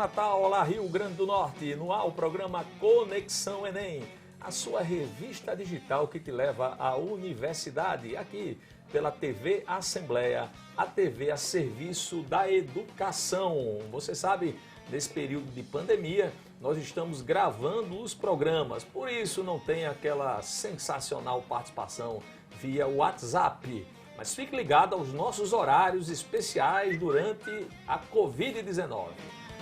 Natal, olá Rio Grande do Norte, no ar o programa Conexão Enem, a sua revista digital que te leva à universidade, aqui pela TV Assembleia, a TV a serviço da educação. Você sabe, nesse período de pandemia, nós estamos gravando os programas, por isso não tem aquela sensacional participação via WhatsApp. Mas fique ligado aos nossos horários especiais durante a Covid-19.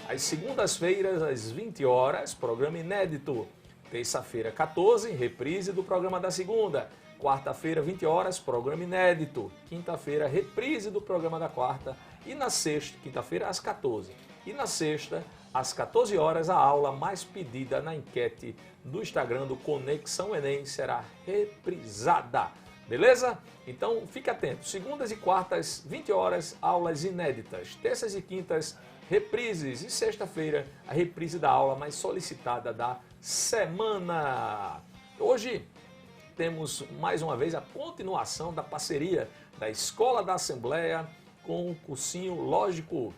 Às segundas-feiras, às 20 horas, programa inédito. Terça-feira, 14, reprise do programa da segunda. Quarta-feira, 20 horas, programa inédito. Quinta-feira, reprise do programa da quarta. E na sexta, quinta-feira, às 14. E na sexta, às 14 horas, a aula mais pedida na enquete do Instagram do Conexão Enem será reprisada. Beleza? Então fique atento. Segundas e quartas, 20 horas, aulas inéditas. Terças e quintas, reprises. E sexta-feira, a reprise da aula mais solicitada da semana. Hoje temos mais uma vez a continuação da parceria da Escola da Assembleia com o cursinho Lógico.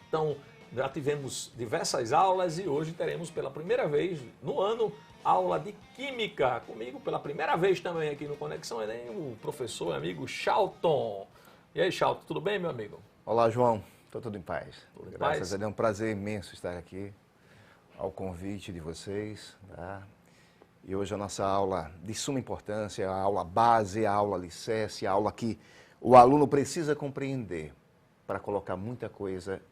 Então, já tivemos diversas aulas e hoje teremos pela primeira vez no ano aula de Química. Comigo pela primeira vez também aqui no Conexão Enem, o professor e amigo Chalton. E aí, Chalton, tudo bem, meu amigo? Olá, João. Estou tudo em paz. Tudo em Graças paz? a Deus, é um prazer imenso estar aqui ao convite de vocês. Tá? E hoje a nossa aula de suma importância, a aula base, a aula alicerce, a aula que o aluno precisa compreender para colocar muita coisa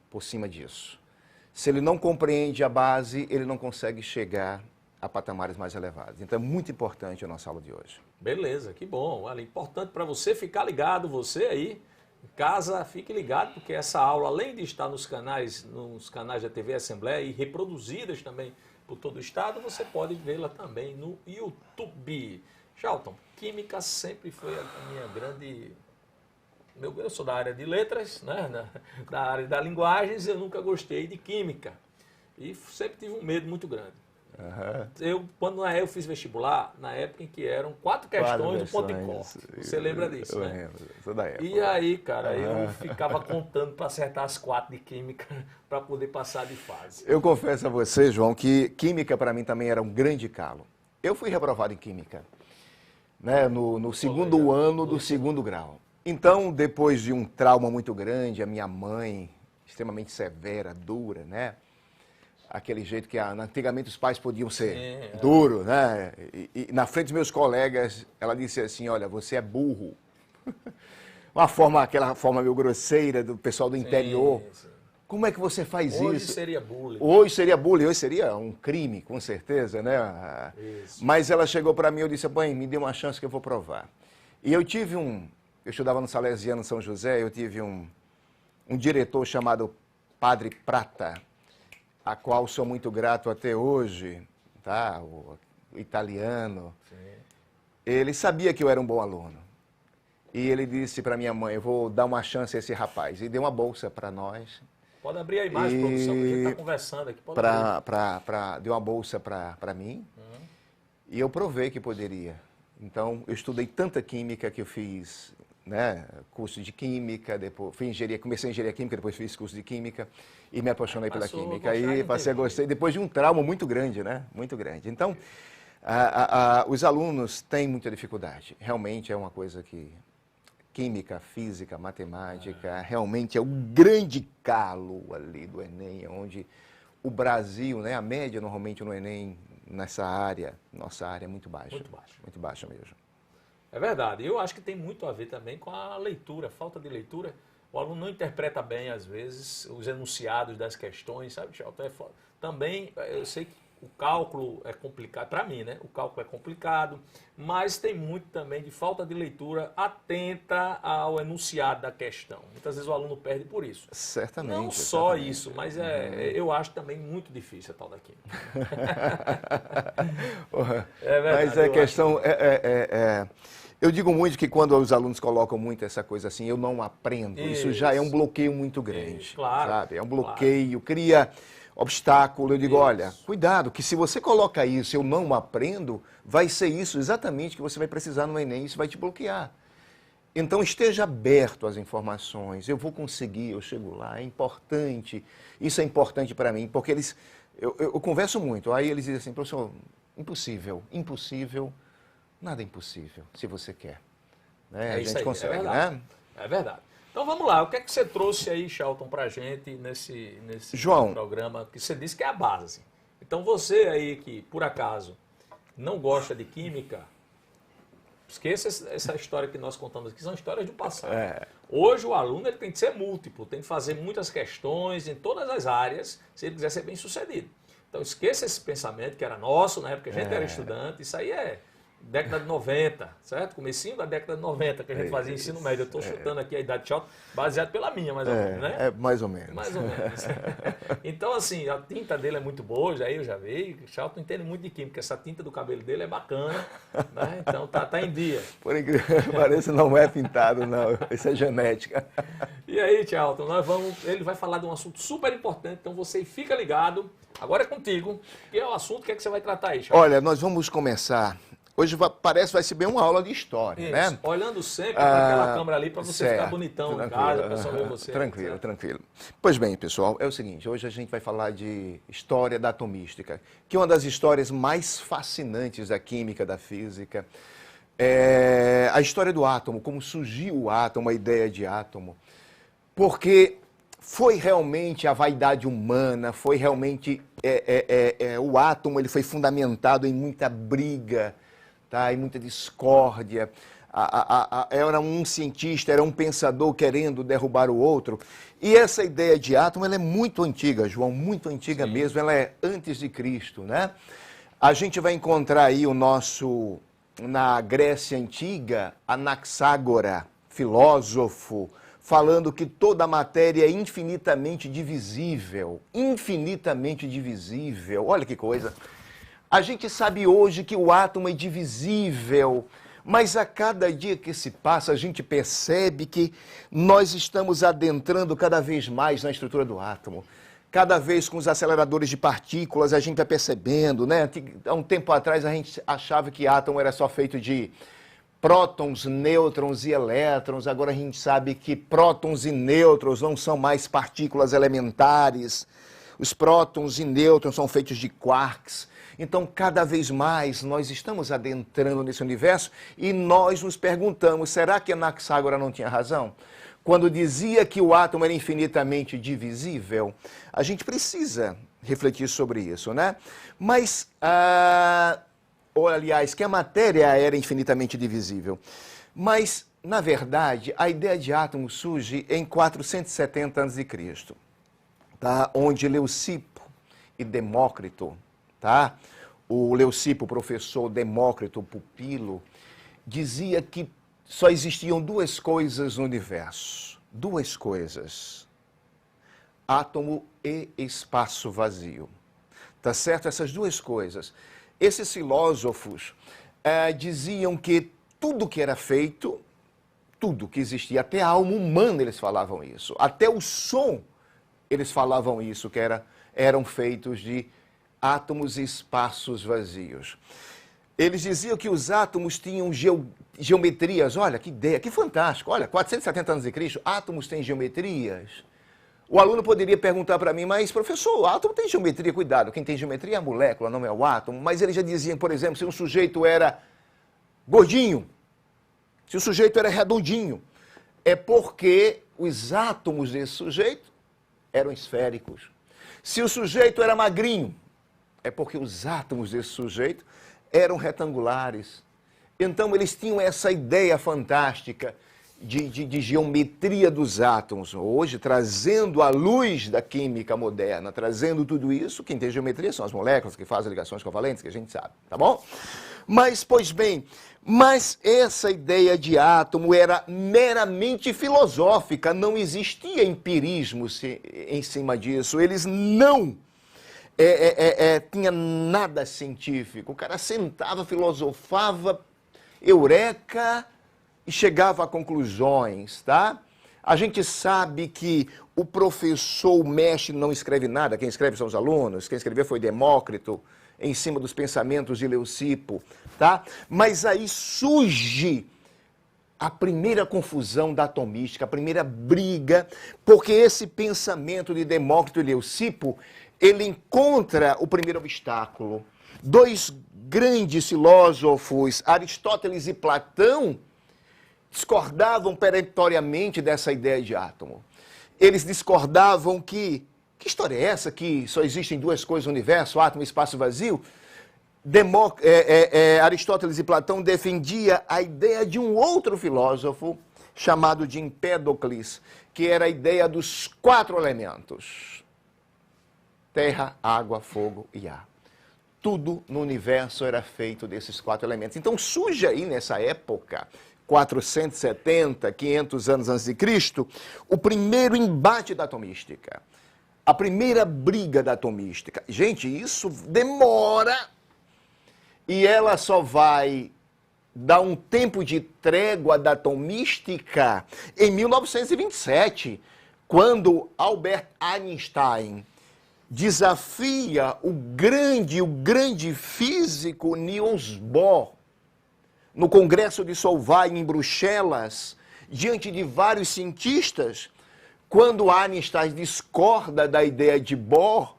por cima disso. Se ele não compreende a base, ele não consegue chegar a patamares mais elevados. Então é muito importante a nossa aula de hoje. Beleza, que bom. Olha, importante para você ficar ligado, você aí em casa, fique ligado, porque essa aula, além de estar nos canais da TV Assembleia e reproduzidas também por todo o estado, você pode vê-la também no YouTube. Chalton, Química sempre foi a minha grande... Eu sou da área de letras, né? Da área da linguagens, eu nunca gostei de Química. E sempre tive um medo muito grande. Quando eu fiz vestibular, na época em que eram 4 questões do ponto e cor. Você lembra disso, eu né? lembro, sou da época. E aí, cara, eu ficava contando para acertar as 4 de Química para poder passar de fase. Eu confesso a você, João, que Química para mim também era um grande calo. Eu fui reprovado em Química, né, no segundo ano do segundo grau. Então, depois de um trauma muito grande, a minha mãe, extremamente severa, dura, né? Aquele jeito que antigamente os pais podiam ser duros, né? E na frente dos meus colegas, ela disse assim, olha, você é burro. Aquela forma meio grosseira do pessoal do interior. Sim. Como é que você faz isso? Hoje seria bullying. Hoje seria bullying, hoje seria um crime, com certeza, né? Isso. Mas ela chegou para mim e eu disse, mãe, me dê uma chance que eu vou provar. E eu estudava no Salesiano São José, eu tive um diretor chamado Padre Prata, a qual sou muito grato até hoje, tá? O italiano. Sim. Ele sabia que eu era um bom aluno. E ele disse para minha mãe, eu vou dar uma chance a esse rapaz. E deu uma bolsa para nós. Pode abrir a imagem, produção, que a gente está conversando aqui. Deu uma bolsa para mim. E eu provei que poderia. Então, eu estudei tanta química que eu fiz, né, curso de química, depois comecei engenharia química, depois fiz curso de química e me apaixonei pela química. Aí passei a gostar, depois de um trauma muito grande, né? Muito grande. Então, os alunos têm muita dificuldade. Realmente é uma coisa que química, física, matemática, realmente é um grande calo ali do Enem, onde o Brasil, né, a média normalmente no Enem, nessa área, nossa área é muito baixa. Muito baixa. Muito baixa mesmo. É verdade. Eu acho que tem muito a ver também com a leitura, falta de leitura. O aluno não interpreta bem, às vezes, os enunciados das questões, sabe, Chalton? Também, eu sei que o cálculo é complicado, para mim, né? O cálculo é complicado, mas tem muito também de falta de leitura atenta ao enunciado da questão. Muitas vezes o aluno perde por isso. Certamente. Não só isso, mas eu acho também muito difícil a tal da química. É verdade, mas a questão eu digo muito que quando os alunos colocam muito essa coisa assim, eu não aprendo, isso já é um bloqueio muito grande, claro, sabe? É um bloqueio, cria obstáculo. Eu digo, olha, cuidado, que se você coloca isso, eu não aprendo, vai ser isso exatamente que você vai precisar no Enem, isso vai te bloquear. Então esteja aberto às informações, eu vou conseguir, eu chego lá, é importante, isso é importante para mim, porque eu converso muito, aí eles dizem assim, professor, impossível, impossível, nada é impossível, se você quer. Né? A gente consegue, é verdade, né? É verdade. Então vamos lá, o que é que você trouxe aí, Shelton, pra gente nesse João, programa, que você disse que é a base. Então você aí que, por acaso, não gosta de química, esqueça essa história que nós contamos aqui, são histórias do passado. Hoje o aluno ele tem que ser múltiplo, tem que fazer muitas questões em todas as áreas, se ele quiser ser bem sucedido. Então esqueça esse pensamento que era nosso, na época que a gente era estudante, isso aí é década de 90, certo? Comecinho da década de 90 que a gente fazia ensino médio. Eu estou chutando aqui a idade de Shelton, baseado pela minha, mais ou menos, né? Mais ou menos. Mais ou menos. Então, assim, a tinta dele é muito boa, já eu já vi. O Shelton entende muito de química, essa tinta do cabelo dele é bacana, né? Então tá em dia. Por incrível que pareça, não é pintado, não. Isso é genética. E aí, Shelton, ele vai falar de um assunto super importante, então você fica ligado. Agora é contigo, que é o assunto, o que é que você vai tratar aí, Shelton? Olha, nós vamos começar. Hoje parece que vai ser bem uma aula de história, isso, né? Olhando sempre para aquela câmera ali, para você ficar bonitão em casa, o pessoal ver você. Tranquilo, certo? tranquilo. Pois bem, pessoal, é o seguinte, hoje a gente vai falar de história da atomística, que é uma das histórias mais fascinantes da química, da física. É a história do átomo, como surgiu o átomo, a ideia de átomo. Porque foi realmente a vaidade humana, foi realmente o átomo, ele foi fundamentado em muita briga, tá? Em muita discórdia. Era um cientista, era um pensador querendo derrubar o outro. E essa ideia de átomo, ela é muito antiga, João, muito antiga Sim. mesmo, ela é antes de Cristo, né? A gente vai encontrar aí na Grécia Antiga, Anaxágora, filósofo, falando que toda a matéria é infinitamente divisível. Infinitamente divisível. Olha que coisa. A gente sabe hoje que o átomo é divisível, mas a cada dia que se passa, a gente percebe que nós estamos adentrando cada vez mais na estrutura do átomo. Cada vez com os aceleradores de partículas, a gente está percebendo, né? Há um tempo atrás, a gente achava que átomo era só feito de prótons, nêutrons e elétrons. Agora a gente sabe que prótons e nêutrons não são mais partículas elementares. Os prótons e nêutrons são feitos de quarks. Então, cada vez mais, nós estamos adentrando nesse universo e nós nos perguntamos, será que Anaxágora não tinha razão? Quando dizia que o átomo era infinitamente divisível, a gente precisa refletir sobre isso, né? Mas, ou aliás, que a matéria era infinitamente divisível. Mas, na verdade, a ideia de átomo surge em 470 a.C., tá? Onde Leucipo e Demócrito, tá? O Leucipo, o professor, Demócrito, o pupilo, dizia que só existiam duas coisas no universo. Duas coisas. Átomo e espaço vazio. Tá certo? Essas duas coisas. Esses filósofos diziam que tudo que era feito, tudo que existia, até a alma humana eles falavam isso. Até o som eles falavam isso, que eram feitos de átomos e espaços vazios. Eles diziam que os átomos tinham geometrias. Olha, que ideia, que fantástico. Olha, 470 anos de Cristo, átomos têm geometrias. O aluno poderia perguntar para mim, mas professor, o átomo tem geometria? Cuidado, quem tem geometria é a molécula, não é o átomo. Mas eles já diziam, por exemplo, se um sujeito era gordinho, se o sujeito era redondinho, é porque os átomos desse sujeito eram esféricos. Se o sujeito era magrinho, é porque os átomos desse sujeito eram retangulares. Então, eles tinham essa ideia fantástica de geometria dos átomos. Hoje, trazendo a luz da química moderna, trazendo tudo isso, quem tem geometria são as moléculas que fazem ligações covalentes, que a gente sabe, tá bom? Mas, pois bem, essa ideia de átomo era meramente filosófica, não existia empirismo em cima disso. Eles não tinha nada científico. O cara sentava, filosofava, eureka, e chegava a conclusões, tá? A gente sabe que o professor, o mestre, não escreve nada, quem escreve são os alunos, quem escreveu foi Demócrito, em cima dos pensamentos de Leucipo, tá? Mas aí surge a primeira confusão da atomística, a primeira briga, porque esse pensamento de Demócrito e Leucipo, ele encontra o primeiro obstáculo. Dois grandes filósofos, Aristóteles e Platão, discordavam peremptoriamente dessa ideia de átomo. Eles discordavam que história é essa, que só existem duas coisas no universo, átomo e espaço vazio? Aristóteles e Platão defendia a ideia de um outro filósofo chamado de Empédocles, que era a ideia dos 4 elementos: terra, água, fogo e ar. Tudo no universo era feito desses 4 elementos. Então surge aí nessa época, 470, 500 anos antes de Cristo, o primeiro embate da atomística. A primeira briga da atomística. Gente, isso demora. E ela só vai dar um tempo de trégua da atomística em 1927, quando Albert Einstein desafia o grande físico Niels Bohr no Congresso de Solvay, em Bruxelas, diante de vários cientistas, quando Einstein discorda da ideia de Bohr,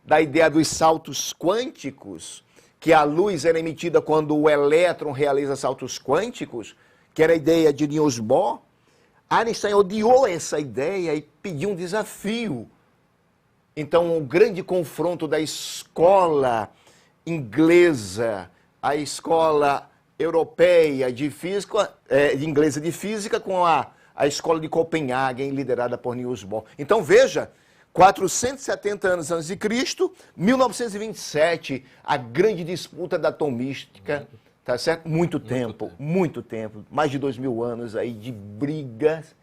da ideia dos saltos quânticos, que a luz era emitida quando o elétron realiza saltos quânticos, que era a ideia de Niels Bohr, Einstein odiou essa ideia e pediu um desafio. Então, o grande confronto da escola inglesa, a escola europeia de física, inglesa de física, com a escola de Copenhague, liderada por Niels Bohr. Então, veja, 470 anos antes de Cristo, 1927, a grande disputa da atomística, tá certo? Muito tempo, mais de 2000 anos aí de brigas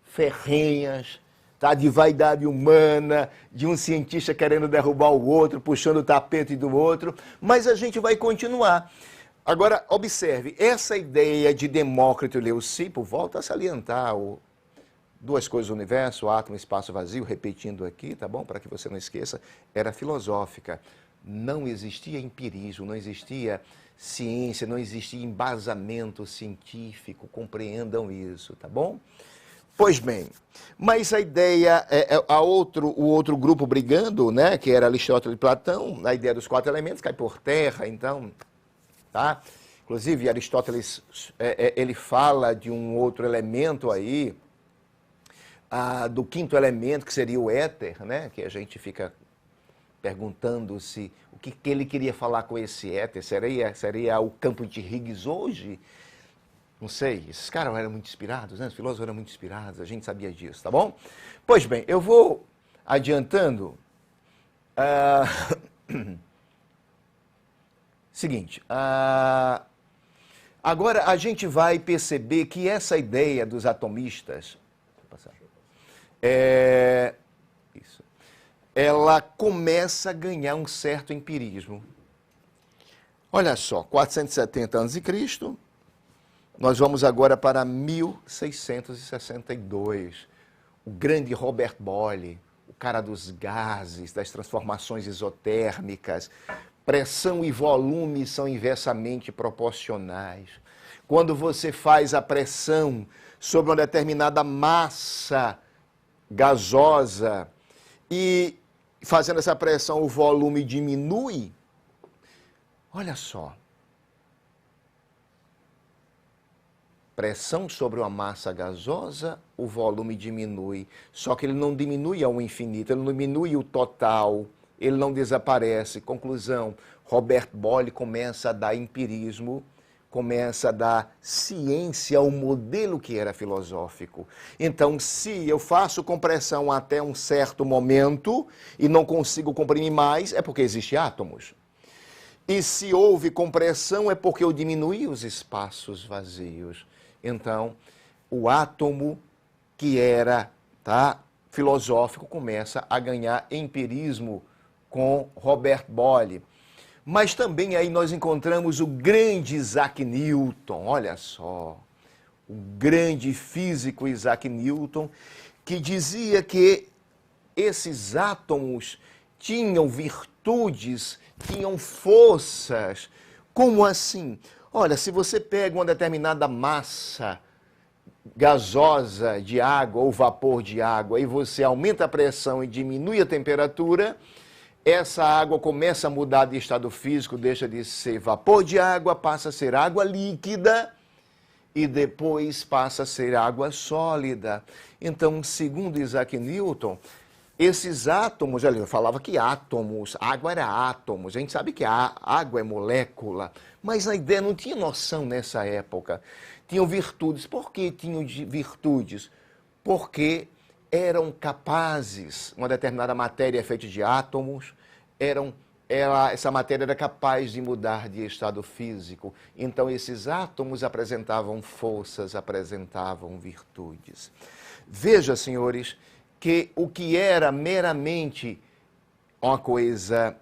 ferrenhas, tá? De vaidade humana, de um cientista querendo derrubar o outro, puxando o tapete do outro, mas a gente vai continuar. Agora, observe, essa ideia de Demócrito e Leucipo volta a salientar duas coisas do universo, átomo, espaço vazio, repetindo aqui, tá bom? Para que você não esqueça, era filosófica. Não existia empirismo, não existia ciência, não existia embasamento científico, compreendam isso, tá bom? Pois bem, mas a ideia, o outro grupo brigando, né, que era Aristóteles e Platão, a ideia dos 4 elementos cai por terra, então, tá? Inclusive, Aristóteles, ele fala de um outro elemento aí, do 5º elemento, que seria o éter, né? Que a gente fica perguntando o que ele queria falar com esse éter. Seria o campo de Higgs hoje? Não sei, esses caras eram muito inspirados, né? Os filósofos eram muito inspirados, a gente sabia disso, tá bom? Pois bem, eu vou adiantando. Seguinte, agora a gente vai perceber que essa ideia dos atomistas, ela começa a ganhar um certo empirismo. Olha só, 470 anos de Cristo, nós vamos agora para 1662. O grande Robert Boyle, o cara dos gases, das transformações isotérmicas, pressão e volume são inversamente proporcionais. Quando você faz a pressão sobre uma determinada massa gasosa e fazendo essa pressão o volume diminui, olha só, pressão sobre uma massa gasosa, o volume diminui, só que ele não diminui ao infinito, ele não diminui o total, ele não desaparece. Conclusão, Robert Boyle começa a dar empirismo, começa a dar ciência ao modelo que era filosófico. Então, se eu faço compressão até um certo momento e não consigo comprimir mais, é porque existem átomos. E se houve compressão, é porque eu diminuí os espaços vazios. Então, o átomo que era filosófico começa a ganhar empirismo com Robert Boyle. Mas também aí nós encontramos o grande Isaac Newton, olha só, o grande físico Isaac Newton, que dizia que esses átomos tinham virtudes, tinham forças. Como assim? Olha, se você pega uma determinada massa gasosa de água ou vapor de água e você aumenta a pressão e diminui a temperatura, essa água começa a mudar de estado físico, deixa de ser vapor de água, passa a ser água líquida e depois passa a ser água sólida. Então, segundo Isaac Newton, esses átomos, ele falava que átomos, água era átomos, a gente sabe que a água é molécula, mas a ideia não tinha noção nessa época. Tinham virtudes. Por que tinham virtudes? Porque eram capazes, uma determinada matéria é feita de átomos, essa matéria era capaz de mudar de estado físico. Então, esses átomos apresentavam forças, apresentavam virtudes. Veja, senhores, que o que era meramente uma coisa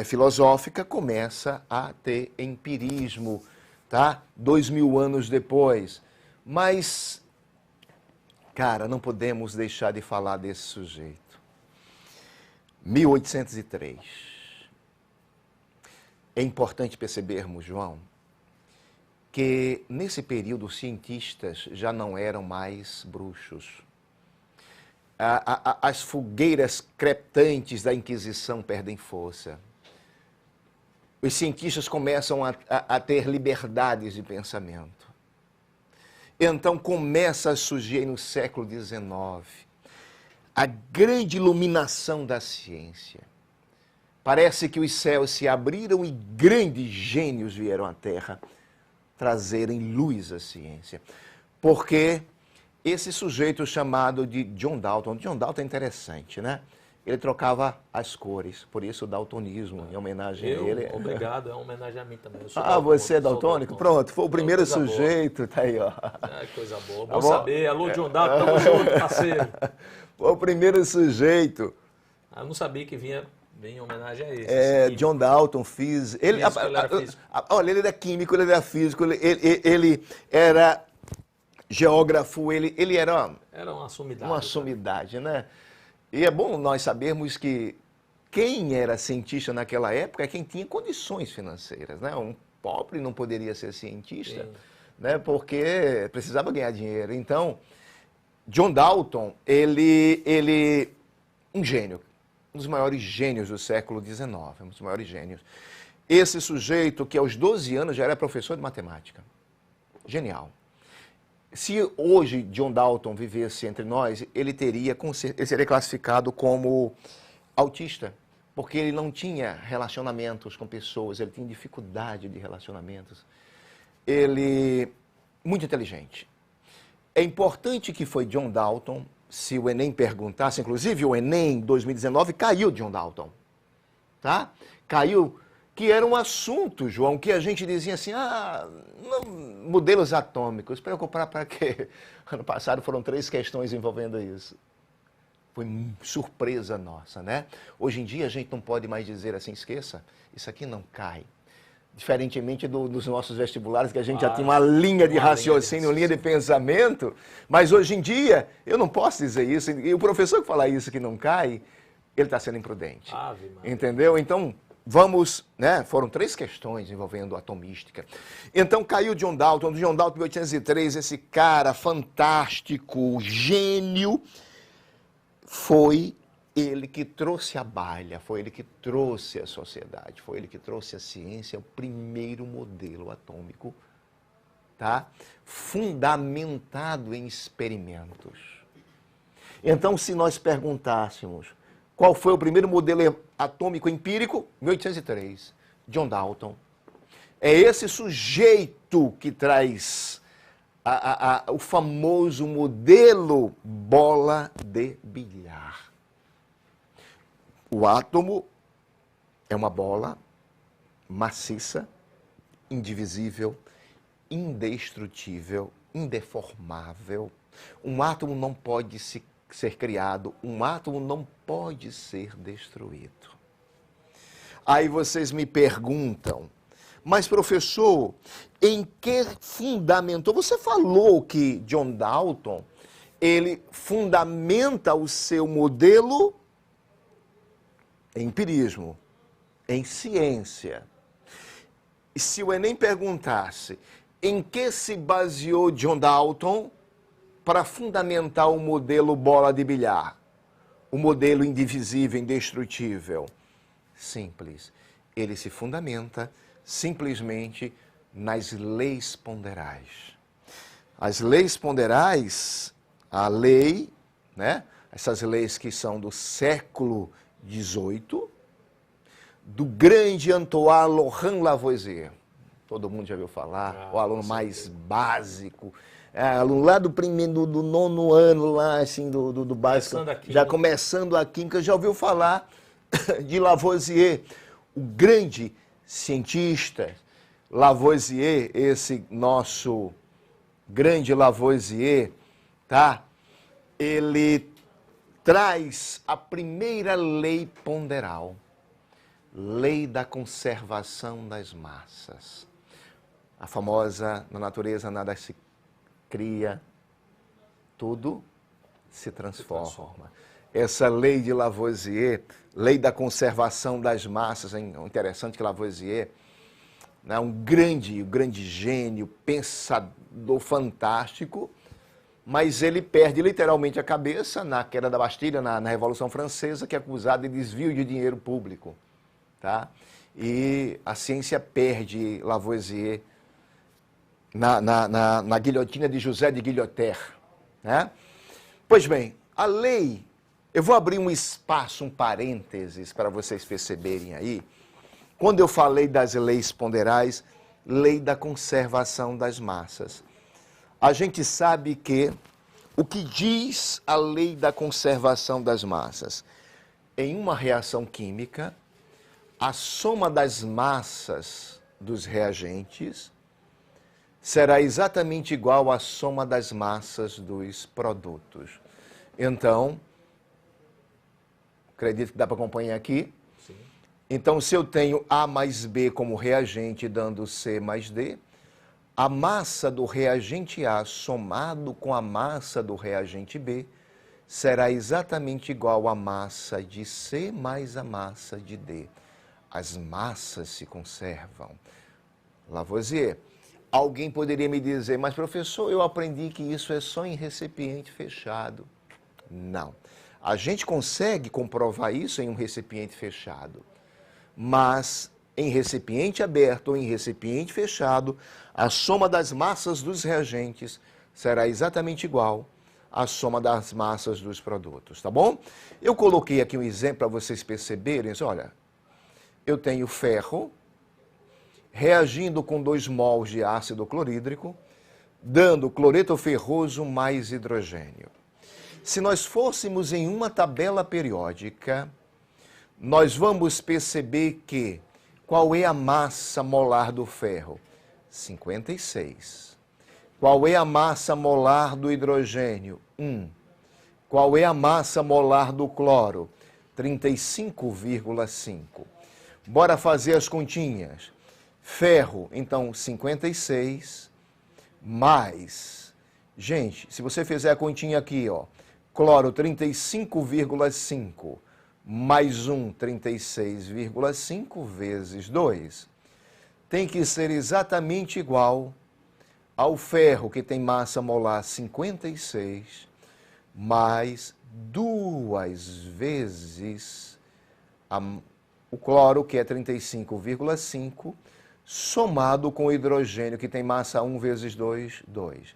filosófica começa a ter empirismo, tá? 2000 anos depois. Mas, cara, não podemos deixar de falar desse sujeito. 1803. É importante percebermos, João, que nesse período os cientistas já não eram mais bruxos. As fogueiras crepitantes da Inquisição perdem força. Os cientistas começam a ter liberdades de pensamento. Então começa a surgir no século XIX a grande iluminação da ciência. Parece que os céus se abriram e grandes gênios vieram à Terra trazerem luz à ciência. Porque esse sujeito chamado de John Dalton é interessante, né? Ele trocava as cores, por isso o daltonismo, em homenagem a ele. Obrigado, é uma homenagem a mim também. Você é daltônico? Pronto, foi o primeiro sujeito, tá aí, ó. Coisa boa, bom saber. Alô, John Dalton, tamo junto, parceiro. Foi o primeiro sujeito. Eu não sabia que vinha em homenagem a esse. John Dalton, físico. Ele era físico. Olha, ele era químico, ele era físico, ele era geógrafo, ele era uma sumidade. Uma sumidade, né? E é bom nós sabermos que quem era cientista naquela época é quem tinha condições financeiras, né? Um pobre não poderia ser cientista, né? Porque precisava ganhar dinheiro. Então, John Dalton, ele um gênio, um dos maiores gênios do século XIX, um dos maiores gênios. Esse sujeito que aos 12 anos já era professor de matemática. Genial. Se hoje John Dalton vivesse entre nós, ele seria classificado como autista, porque ele não tinha relacionamentos com pessoas, ele tinha dificuldade de relacionamentos. Ele, muito inteligente. É importante que foi John Dalton, se o Enem perguntasse, inclusive o Enem 2019 caiu John Dalton, tá? Caiu, que era um assunto, João, que a gente dizia assim, modelos atômicos, preocupar para quê? Ano passado foram 3 questões envolvendo isso. Foi surpresa nossa, né? Hoje em dia a gente não pode mais dizer assim, esqueça, isso aqui não cai. Diferentemente dos nossos vestibulares, que a gente já tinha uma linha de raciocínio, linha de pensamento, mas hoje em dia eu não posso dizer isso, e o professor que fala isso que não cai, ele está sendo imprudente. Entendeu? Então, vamos, né? Foram 3 questões envolvendo atomística. Então caiu John Dalton, 1803, esse cara fantástico, gênio, foi ele que trouxe a baila, foi ele que trouxe a sociedade, foi ele que trouxe a ciência, o primeiro modelo atômico, tá? Fundamentado em experimentos. Então, se nós perguntássemos qual foi o primeiro modelo atômico empírico, 1803, John Dalton. É esse sujeito que traz o famoso modelo bola de bilhar. O átomo é uma bola maciça, indivisível, indestrutível, indeformável. Um átomo não pode ser criado, um átomo não pode ser destruído. Aí vocês me perguntam, mas professor, em que fundamentou? Você falou que John Dalton, ele fundamenta o seu modelo em empirismo, em ciência. E se o Enem perguntasse em que se baseou John Dalton para fundamentar o modelo bola de bilhar, o modelo indivisível, indestrutível? Simples. Ele se fundamenta simplesmente nas leis ponderais. As leis ponderais, a lei, né? Essas leis que são do século XVIII, do grande Antoine Laurent Lavoisier. Todo mundo já ouviu falar, o aluno mais básico, aluno lá do primeiro, do nono ano, lá assim, do básico, já começando a química, já ouviu falar de Lavoisier, o grande cientista. Lavoisier, esse nosso grande Lavoisier, tá? Ele traz a primeira lei ponderal, lei da conservação das massas. A famosa, na natureza nada se cria, tudo se transforma. Essa lei de Lavoisier, lei da conservação das massas, é interessante que Lavoisier, né, um grande gênio, pensador fantástico, mas ele perde literalmente a cabeça na queda da Bastilha, na Revolução Francesa, que é acusado de desvio de dinheiro público. Tá? E a ciência perde Lavoisier na guilhotina de José de Guillotin. Né? Pois bem, a lei, eu vou abrir um espaço, um parênteses, para vocês perceberem aí. Quando eu falei das leis ponderais, lei da conservação das massas. A gente sabe que o que diz a lei da conservação das massas? Em uma reação química, a soma das massas dos reagentes será exatamente igual à soma das massas dos produtos. Então, acredito que dá para acompanhar aqui. Sim. Então, se eu tenho A mais B como reagente dando C mais D, a massa do reagente A somado com a massa do reagente B será exatamente igual à massa de C mais a massa de D. As massas se conservam. Lavoisier, alguém poderia me dizer, mas professor, eu aprendi que isso é só em recipiente fechado. Não. A gente consegue comprovar isso em um recipiente fechado, mas em recipiente aberto ou em recipiente fechado, a soma das massas dos reagentes será exatamente igual à soma das massas dos produtos, tá bom? Eu coloquei aqui um exemplo para vocês perceberem, olha, eu tenho ferro reagindo com 2 mols de ácido clorídrico, dando cloreto ferroso mais hidrogênio. Se nós fôssemos em uma tabela periódica, nós vamos perceber que qual é a massa molar do ferro? 56. Qual é a massa molar do hidrogênio? 1. Qual é a massa molar do cloro? 35,5. Bora fazer as continhas. Ferro, então, 56 mais... Gente, se você fizer a continha aqui, ó, cloro 35,5 mais 1, 36,5 vezes 2, tem que ser exatamente igual ao ferro, que tem massa molar 56, mais 2 vezes o cloro, que é 35,5, somado com o hidrogênio, que tem massa 1 vezes 2, 2.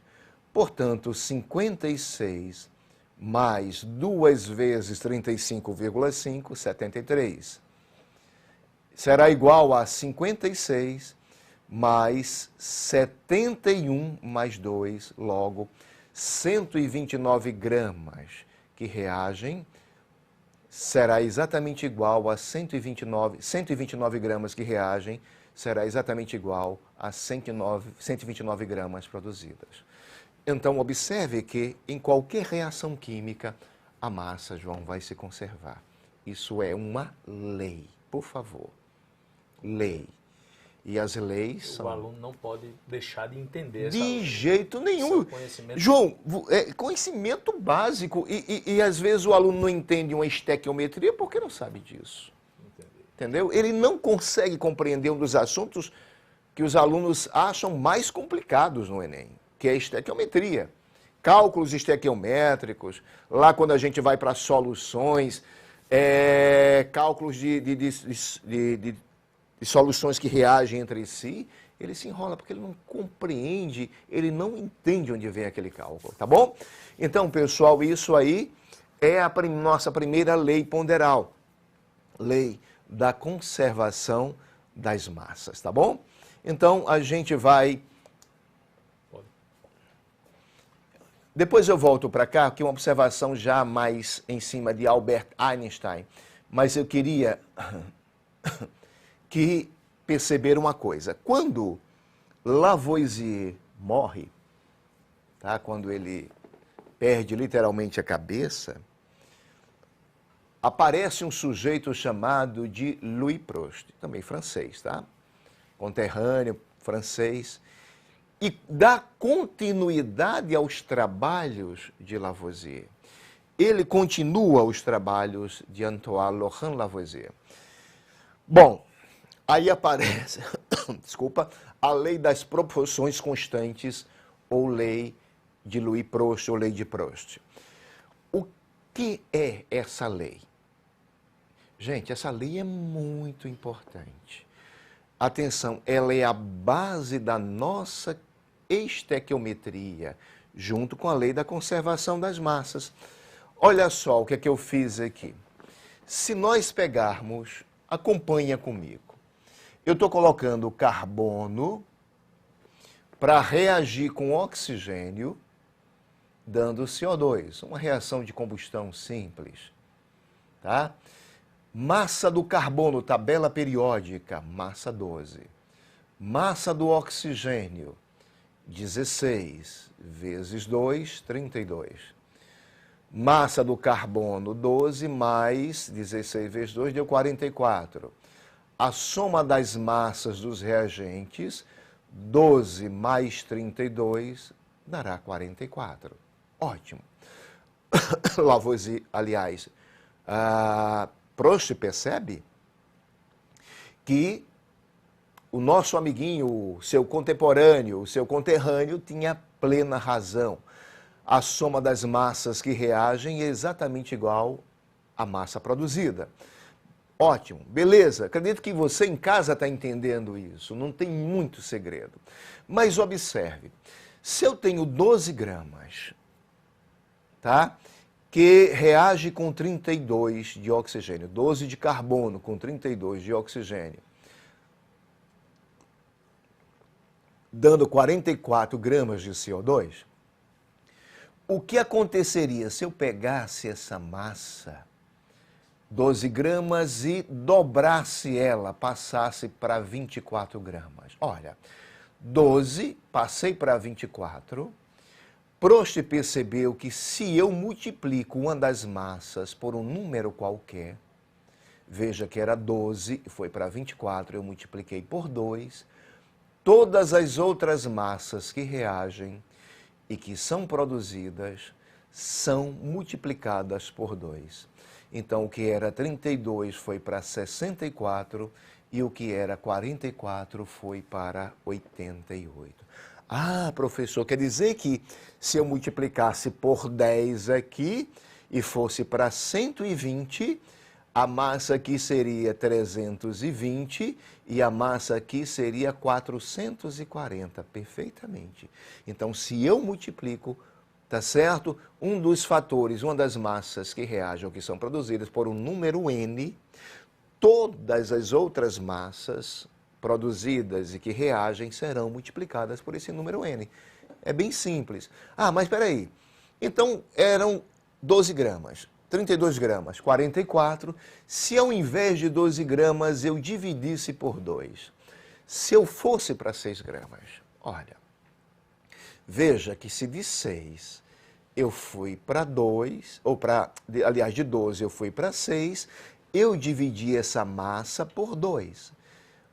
Portanto, 56 mais 2 vezes 35,5, 73. Será igual a 56 mais 71 mais 2, logo 129 gramas, que reagem, será exatamente igual a 129 gramas que reagem, será exatamente igual a 129 gramas produzidas. Então, observe que em qualquer reação química, a massa, João, vai se conservar. Isso é uma lei, por favor. Lei. E as leis são... O aluno não pode deixar de entender essa De lei. jeito nenhum. Conhecimento... João, é conhecimento básico. E às vezes o aluno não entende uma estequiometria porque não sabe disso. Entendi. Entendeu? Ele não consegue compreender um dos assuntos que os alunos acham mais complicados no Enem, que é a estequiometria. Cálculos estequiométricos, lá quando a gente vai para soluções, cálculos de soluções que reagem entre si, ele se enrola porque ele não compreende, ele não entende onde vem aquele cálculo, tá bom? Então, pessoal, isso aí é a nossa primeira lei ponderal, lei da conservação das massas, tá bom? Então, a gente vai... Depois eu volto para cá, que é uma observação já mais em cima de Albert Einstein, mas eu queria que perceber uma coisa. Quando Lavoisier morre, tá? Quando ele perde literalmente a cabeça, aparece um sujeito chamado de Louis Proust, também francês, tá? Conterrâneo, francês, e dá continuidade aos trabalhos de Lavoisier. Ele continua os trabalhos de Antoine Laurent Lavoisier. Bom, aí aparece, desculpa, a lei das proporções constantes, ou lei de Louis Proust, ou lei de Proust. O que é essa lei? Gente, essa lei é muito importante. Atenção, ela é a base da nossa estequiometria, junto com a lei da conservação das massas. Olha só o que é que eu fiz aqui. Se nós pegarmos, acompanha comigo. Eu estou colocando carbono para reagir com oxigênio, dando CO2, uma reação de combustão simples, tá? Massa do carbono, tabela periódica, massa 12. Massa do oxigênio, 16 vezes 2, 32. Massa do carbono, 12 mais 16 vezes 2 deu 44. A soma das massas dos reagentes, 12 mais 32, dará 44. Ótimo. Lavoisier, aliás, Proust percebe que o nosso amiguinho, o seu contemporâneo, o seu conterrâneo, tinha plena razão. A soma das massas que reagem é exatamente igual à massa produzida. Ótimo, beleza. Acredito que você em casa está entendendo isso, não tem muito segredo. Mas observe, se eu tenho 12 gramas, tá? Que reage com 32 de oxigênio, 12 de carbono com 32 de oxigênio, dando 44 gramas de CO2, o que aconteceria se eu pegasse essa massa, 12 gramas, e dobrasse ela, passasse para 24 gramas? Olha, 12, passei para 24, Proust percebeu que se eu multiplico uma das massas por um número qualquer, veja que era 12, foi para 24, eu multipliquei por 2, todas as outras massas que reagem e que são produzidas são multiplicadas por 2. Então, o que era 32 foi para 64 e o que era 44 foi para 88. Ah, professor, quer dizer que se eu multiplicasse por 10 aqui e fosse para 120, a massa aqui seria 320 e a massa aqui seria 440, perfeitamente. Então, se eu multiplico, tá certo? Um dos fatores, uma das massas que reagem ou que são produzidas por um número N, todas as outras massas produzidas e que reagem serão multiplicadas por esse número N. É bem simples. Ah, mas espera aí. Então, eram 12 gramas, 32 gramas, 44. Se ao invés de 12 gramas eu dividisse por 2, se eu fosse para 6 gramas, olha, veja que se de 6 eu fui para 2, ou aliás, de 12 eu fui para 6, eu dividi essa massa por 2.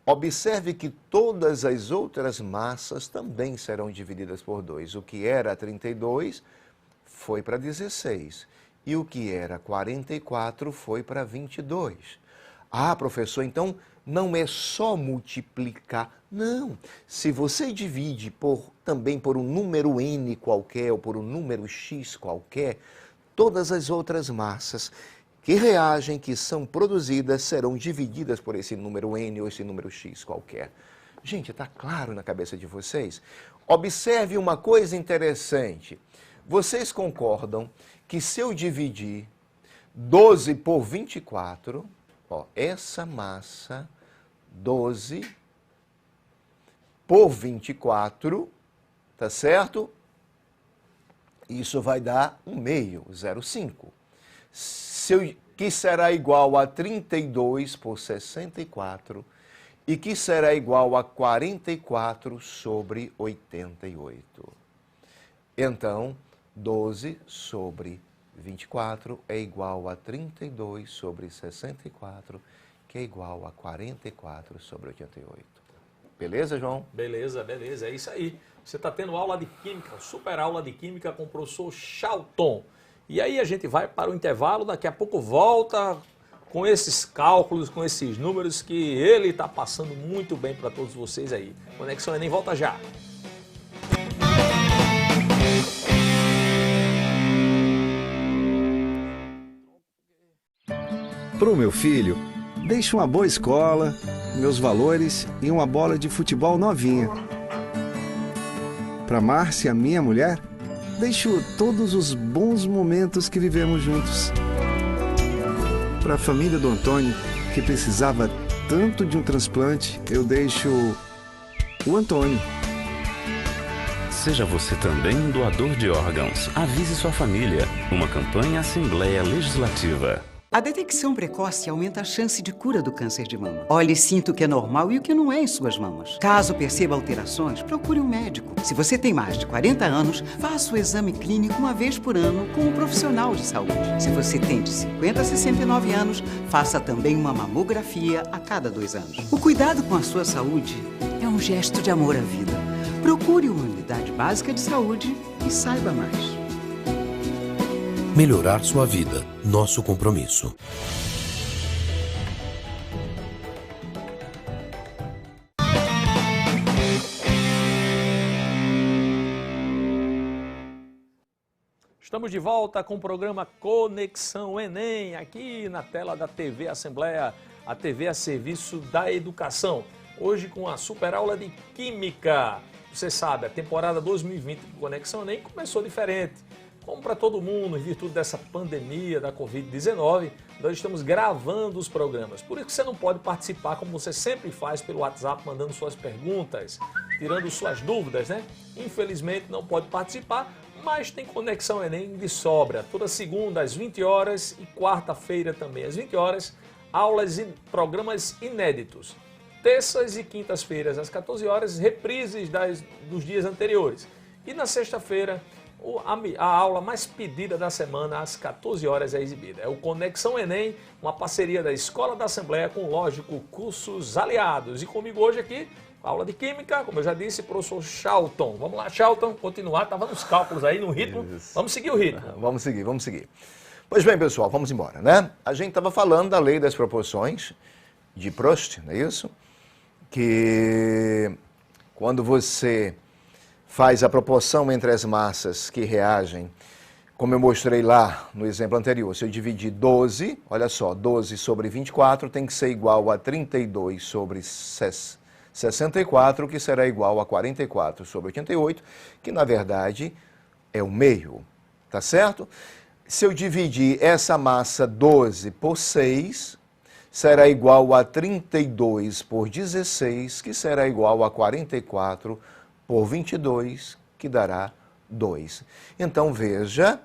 Observe que todas as outras massas também serão divididas por 2. O que era 32 foi para 16. E o que era 44 foi para 22. Ah, professor, então não é só multiplicar. Não. Se você divide também por um número n qualquer ou por um número x qualquer, todas as outras massas que reagem, que são produzidas, serão divididas por esse número n ou esse número x qualquer. Gente, está claro na cabeça de vocês? Observe uma coisa interessante. Vocês concordam que se eu dividir 12 por 24, ó, essa massa 12 por 24, tá certo? Isso vai dar 1/2, 0,5. Que será igual a 32 por 64 e que será igual a 44 sobre 88. Então, 12 sobre 24 é igual a 32 sobre 64, que é igual a 44 sobre 88. Beleza, João? Beleza, beleza, é isso aí. Você está tendo aula de Química, super aula de Química com o professor Charlton. E aí a gente vai para o intervalo, daqui a pouco volta com esses cálculos, com esses números que ele está passando muito bem para todos vocês aí. Conexão Enem volta já. Para o meu filho, deixe uma boa escola, meus valores e uma bola de futebol novinha. Para Márcia, minha mulher, deixo todos os bons momentos que vivemos juntos. Para a família do Antônio, que precisava tanto de um transplante, eu deixo o Antônio. Seja você também um doador de órgãos. Avise sua família. Uma campanha Assembleia Legislativa. A detecção precoce aumenta a chance de cura do câncer de mama. Olhe e sinta o que é normal e o que não é em suas mamas. Caso perceba alterações, procure um médico. Se você tem mais de 40 anos, faça o exame clínico uma vez por ano com um profissional de saúde. Se você tem de 50 a 69 anos, faça também uma mamografia a cada 2 anos. O cuidado com a sua saúde é um gesto de amor à vida. Procure uma unidade básica de saúde e saiba mais. Melhorar sua vida, nosso compromisso. Estamos de volta com o programa Conexão Enem, aqui na tela da TV Assembleia, a TV a serviço da educação. Hoje com a super aula de Química. Você sabe, a temporada 2020 do Conexão Enem começou diferente. Como para todo mundo, em virtude dessa pandemia da Covid-19, nós estamos gravando os programas. Por isso que você não pode participar como você sempre faz pelo WhatsApp, mandando suas perguntas, tirando suas dúvidas, né? Infelizmente não pode participar, mas tem Conexão Enem de sobra. Toda segunda às 20 horas e quarta-feira também às 20 horas, aulas e programas inéditos. Terças e quintas-feiras às 14 horas, reprises dos dias anteriores. E na sexta-feira, a aula mais pedida da semana, às 14 horas, é exibida. É o Conexão Enem, uma parceria da Escola da Assembleia com, lógico, cursos aliados. E comigo hoje aqui, aula de Química, como eu já disse, professor Charlton. Vamos lá, Charlton, continuar. Estava nos cálculos aí, no ritmo. Isso. Vamos seguir o ritmo. Vamos seguir. Pois bem, pessoal, vamos embora, né? A gente estava falando da lei das proporções de Prost, não é isso? Que quando você faz a proporção entre as massas que reagem, como eu mostrei lá no exemplo anterior, se eu dividir 12, olha só, 12 sobre 24 tem que ser igual a 32 sobre 64, que será igual a 44 sobre 88, que na verdade é o meio, tá certo? Se eu dividir essa massa 12 por 6, será igual a 32 por 16, que será igual a 44 por 22, que dará 2. Então, veja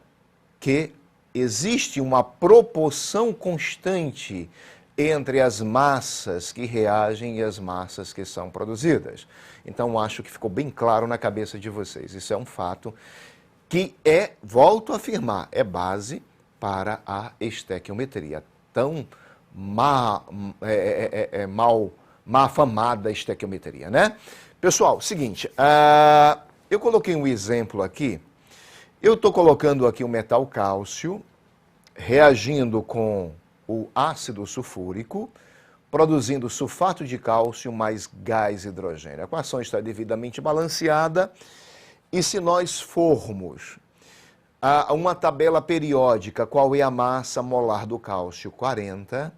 que existe uma proporção constante entre as massas que reagem e as massas que são produzidas. Então, acho que ficou bem claro na cabeça de vocês. Isso é um fato que volto a afirmar, é base para a estequiometria. Tão mal afamada estequiometria, né? Pessoal, seguinte, eu coloquei um exemplo aqui. Eu estou colocando aqui o metal cálcio reagindo com o ácido sulfúrico produzindo sulfato de cálcio mais gás hidrogênio. A equação está devidamente balanceada e se nós formos a uma tabela periódica, qual é a massa molar do cálcio? 40,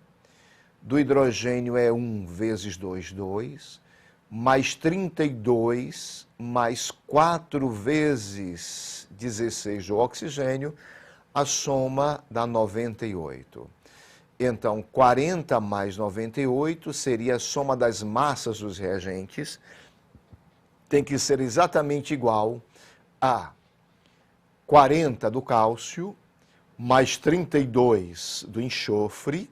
do hidrogênio é 1 vezes 2, 2, mais 32, mais 4 vezes 16 do oxigênio, a soma dá 98. Então, 40 mais 98 seria a soma das massas dos reagentes, tem que ser exatamente igual a 40 do cálcio, mais 32 do enxofre,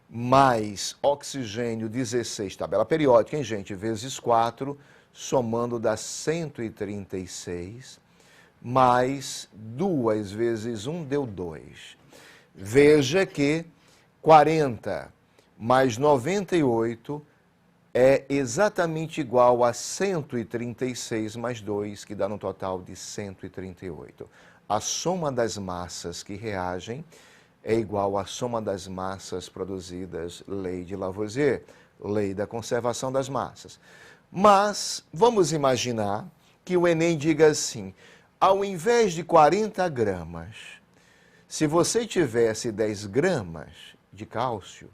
mais oxigênio 16, tabela periódica, hein, gente? Vezes 4, somando dá 136, mais 2 vezes 1 deu 2. Veja que 40 mais 98 é exatamente igual a 136 mais 2, que dá no total de 138. A soma das massas que reagem é igual à soma das massas produzidas, lei de Lavoisier, lei da conservação das massas. Mas vamos imaginar que o Enem diga assim, ao invés de 40 gramas, se você tivesse 10 gramas de cálcio,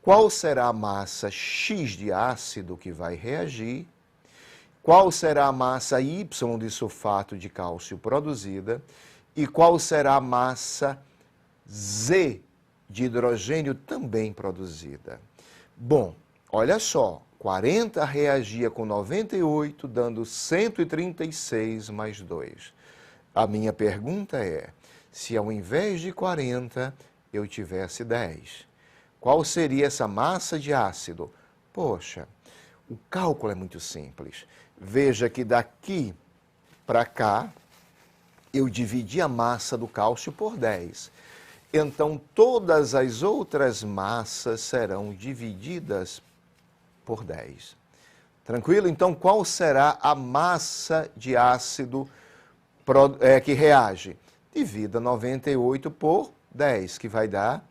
qual será a massa X de ácido que vai reagir? Qual será a massa Y de sulfato de cálcio produzida? E qual será a massa Z de hidrogênio também produzida? Bom, olha só, 40 reagia com 98, dando 136 mais 2. A minha pergunta é, se ao invés de 40 eu tivesse 10, qual seria essa massa de ácido? Poxa, o cálculo é muito simples. Veja que daqui para cá, eu dividi a massa do cálcio por 10. Então, todas as outras massas serão divididas por 10. Tranquilo? Então, qual será a massa de ácido que reage? Divida 98 por 10, que vai dar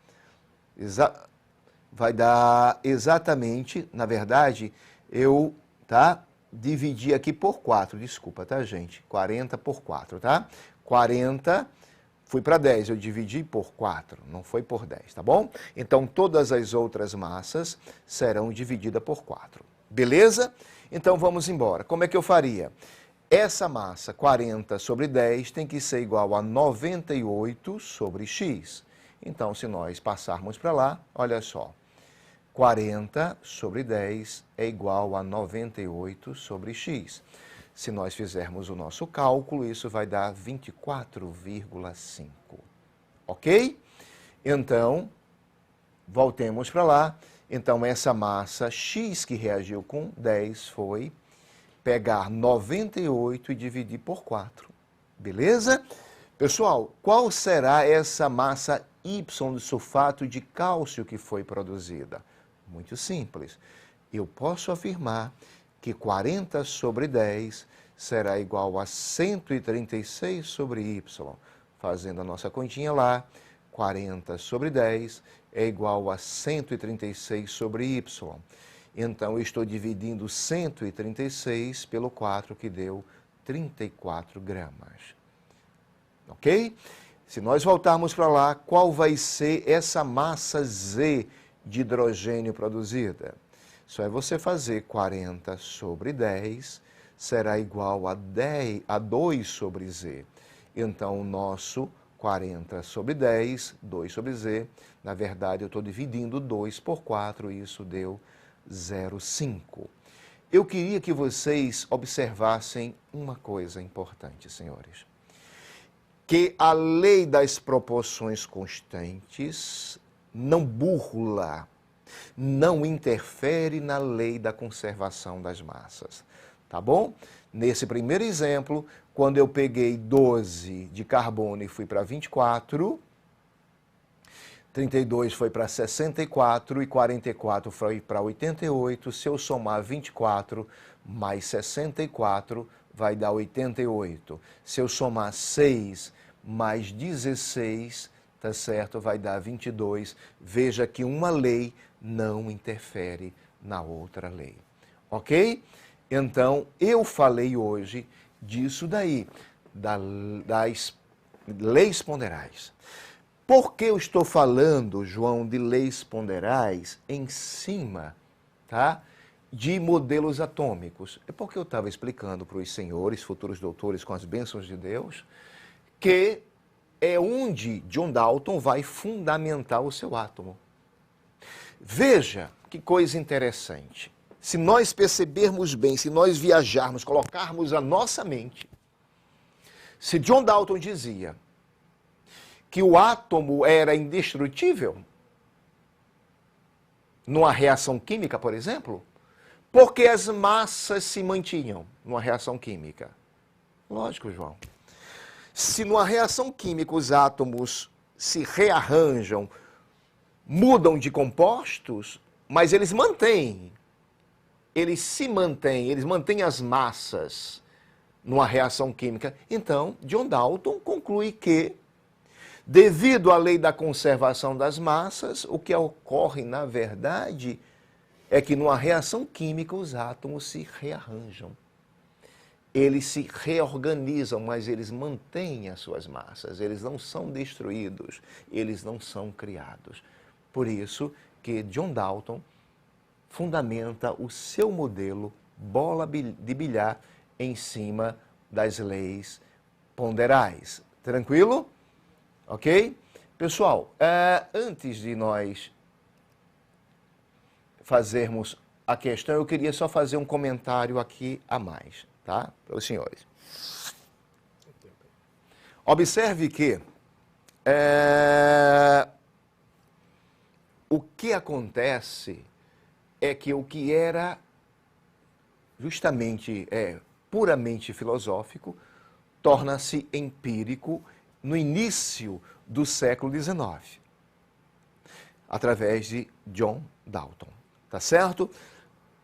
exatamente, na verdade, eu dividi aqui por 4, desculpa, tá, gente? 40 por 4, tá? 40, fui para 10, eu dividi por 4, não foi por 10, tá bom? Então, todas as outras massas serão divididas por 4. Beleza? Então, vamos embora. Como é que eu faria? Essa massa, 40 sobre 10, tem que ser igual a 98 sobre x. Então, se nós passarmos para lá, olha só, 40 sobre 10 é igual a 98 sobre x. Se nós fizermos o nosso cálculo, isso vai dar 24,5. Ok? Então, voltemos para lá. Então, essa massa x que reagiu com 10 foi pegar 98 e dividir por 4. Beleza? Pessoal, qual será essa massa Y de sulfato de cálcio que foi produzida? Muito simples. Eu posso afirmar que 40 sobre 10 será igual a 136 sobre Y. Fazendo a nossa continha lá, 40 sobre 10 é igual a 136 sobre Y. Então, eu estou dividindo 136 pelo 4, que deu 34 gramas. Ok? Se nós voltarmos para lá, qual vai ser essa massa Z de hidrogênio produzida? Só é você fazer 40 sobre 10, será igual a 2 sobre Z. Então, o nosso 40 sobre 10, 2 sobre Z, na verdade, eu estou dividindo 2 por 4, e isso deu 0,5. Eu queria que vocês observassem uma coisa importante, senhores. Que a lei das proporções constantes não burla, não interfere na lei da conservação das massas, tá bom? Nesse primeiro exemplo, quando eu peguei 12 de carbono e fui para 24, 32 foi para 64 e 44 foi para 88. Se eu somar 24 mais 64, vai dar 88. Se eu somar 6 mais 16, tá certo? Vai dar 22. Veja que uma lei não interfere na outra lei, ok? Então, eu falei hoje disso daí, das leis ponderais. Por que eu estou falando, João, de leis ponderais em cima, tá, de modelos atômicos? É porque eu estava explicando para os senhores, futuros doutores, com as bênçãos de Deus, que é onde John Dalton vai fundamentar o seu átomo. Veja que coisa interessante. Se nós percebermos bem, se nós viajarmos, colocarmos a nossa mente, se John Dalton dizia que o átomo era indestrutível, numa reação química, por exemplo, porque as massas se mantinham numa reação química. Lógico, João. Se numa reação química os átomos se rearranjam, mudam de compostos, mas eles se mantêm as massas numa reação química. Então, John Dalton conclui que, devido à lei da conservação das massas, o que ocorre, na verdade, é que numa reação química os átomos se rearranjam. Eles se reorganizam, mas eles mantêm as suas massas, eles não são destruídos, eles não são criados. Por isso que John Dalton fundamenta o seu modelo bola de bilhar em cima das leis ponderais. Tranquilo? Ok? Pessoal, antes de nós fazermos a questão, eu queria só fazer um comentário aqui a mais, tá? Para os senhores. Observe que o que acontece é que o que era justamente puramente filosófico torna-se empírico no início do século XIX, através de John Dalton, tá certo?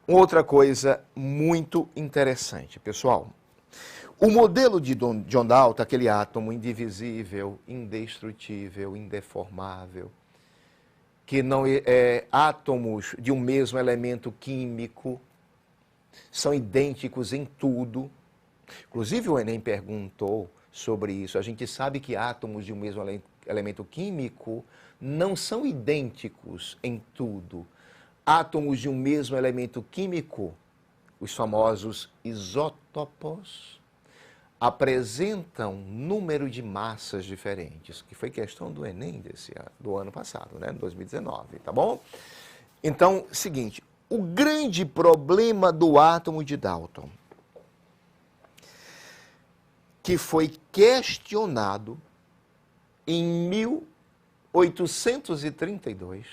Outra coisa muito interessante, pessoal. O modelo de John Dalton, aquele átomo indivisível, indestrutível, indeformável, que não átomos de um mesmo elemento químico, são idênticos em tudo. Inclusive o Enem perguntou sobre isso. A gente sabe que átomos de um mesmo elemento químico não são idênticos em tudo. Átomos de um mesmo elemento químico, os famosos isótopos, apresentam número de massas diferentes, que foi questão do Enem do ano passado, né, 2019, tá bom? Então, seguinte, o grande problema do átomo de Dalton, que foi questionado em 1832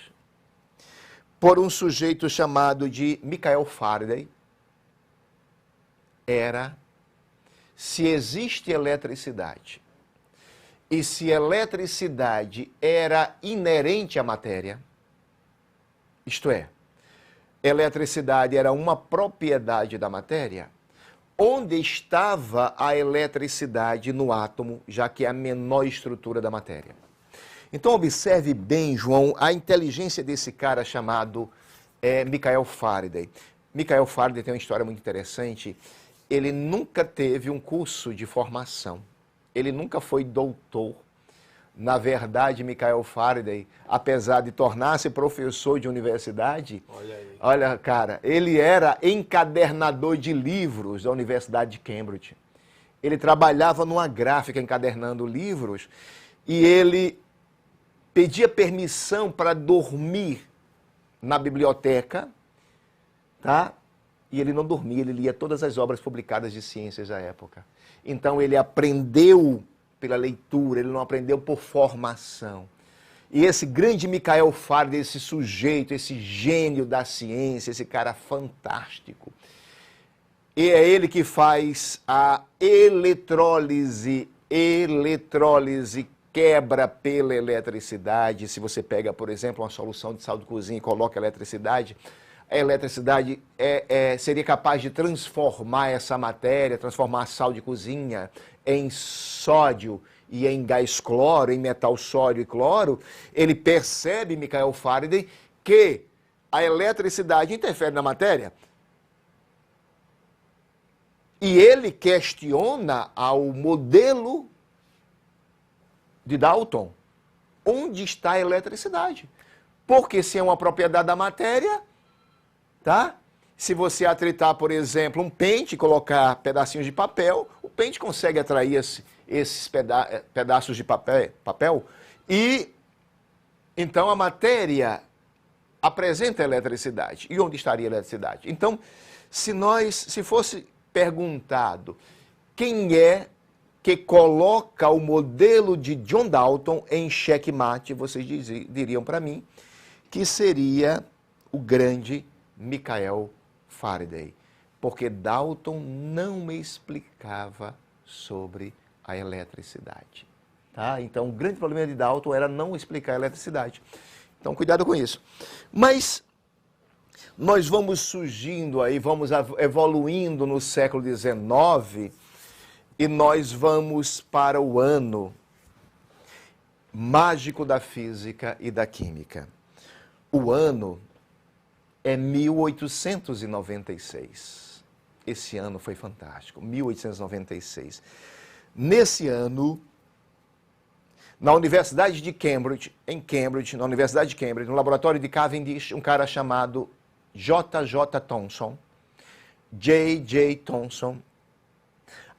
por um sujeito chamado de Michael Faraday, era se existe eletricidade e se eletricidade era inerente à matéria, isto é, eletricidade era uma propriedade da matéria, onde estava a eletricidade no átomo, já que é a menor estrutura da matéria. Então observe bem, João, a inteligência desse cara chamado Michael Faraday. Michael Faraday tem uma história muito interessante. Ele nunca teve um curso de formação. Ele nunca foi doutor. Na verdade, Michael Faraday, apesar de tornar-se professor de universidade, olha, cara, ele era encadernador de livros da Universidade de Cambridge. Ele trabalhava numa gráfica encadernando livros e ele pedia permissão para dormir na biblioteca, tá? E ele não dormia, ele lia todas as obras publicadas de ciências da época. Então ele aprendeu pela leitura, ele não aprendeu por formação. E esse grande Michael Faraday, esse sujeito, esse gênio da ciência, esse cara fantástico, e é ele que faz a eletrólise quebra pela eletricidade. Se você pega, por exemplo, uma solução de sal de cozinha e coloca eletricidade, a eletricidade seria capaz de transformar essa matéria, transformar sal de cozinha em sódio e em gás cloro, em metal sódio e cloro, ele percebe, Michael Faraday, que a eletricidade interfere na matéria. E ele questiona ao modelo de Dalton, onde está a eletricidade? Porque se é uma propriedade da matéria, tá? Se você atritar, por exemplo, um pente, colocar pedacinhos de papel, o pente consegue atrair esses pedaços de papel e então a matéria apresenta eletricidade. E onde estaria a eletricidade? Então, se fosse perguntado quem é que coloca o modelo de John Dalton em xeque-mate, vocês diriam para mim que seria o grande Michael Faraday, porque Dalton não me explicava sobre a eletricidade. Tá? Então, o grande problema de Dalton era não explicar a eletricidade. Então, cuidado com isso. Mas nós vamos surgindo aí, vamos evoluindo no século XIX e nós vamos para o ano mágico da física e da química. O ano é 1896. Esse ano foi fantástico, 1896. Nesse ano, na Universidade de Cambridge, na Universidade de Cambridge, no laboratório de Cavendish, um cara chamado J.J. Thomson, J.J. Thomson,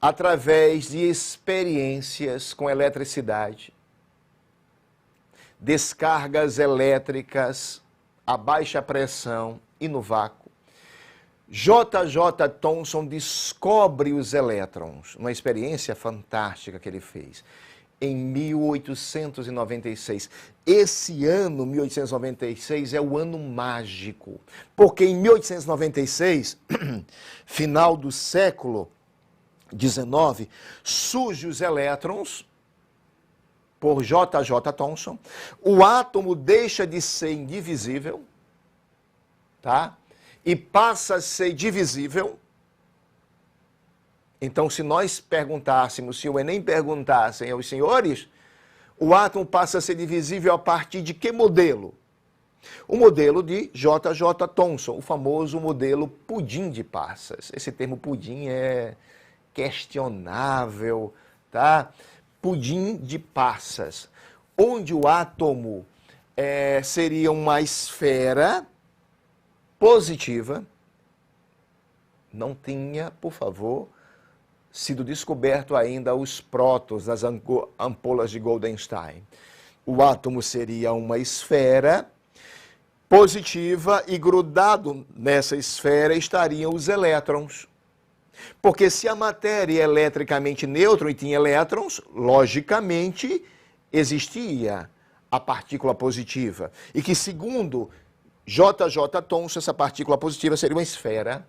através de experiências com eletricidade, descargas elétricas a baixa pressão e no vácuo, J.J. Thomson descobre os elétrons, uma experiência fantástica que ele fez, em 1896. Esse ano, 1896, é o ano mágico, porque em 1896, final do século XIX, surgem os elétrons, por J.J. Thomson, o átomo deixa de ser indivisível, tá? E passa a ser divisível. Então, se nós perguntássemos, se o Enem perguntassem aos senhores, o átomo passa a ser divisível a partir de que modelo? O modelo de J.J. Thomson, o famoso modelo pudim de passas. Esse termo pudim é questionável, tá? Pudim de passas, onde o átomo seria uma esfera positiva, não tinha, por favor, sido descoberto ainda os prótons das ampolas de Goldenstein. O átomo seria uma esfera positiva e grudado nessa esfera estariam os elétrons. Porque se a matéria é eletricamente neutra e tinha elétrons, logicamente existia a partícula positiva. E que, segundo J.J. Thomson, essa partícula positiva seria uma esfera,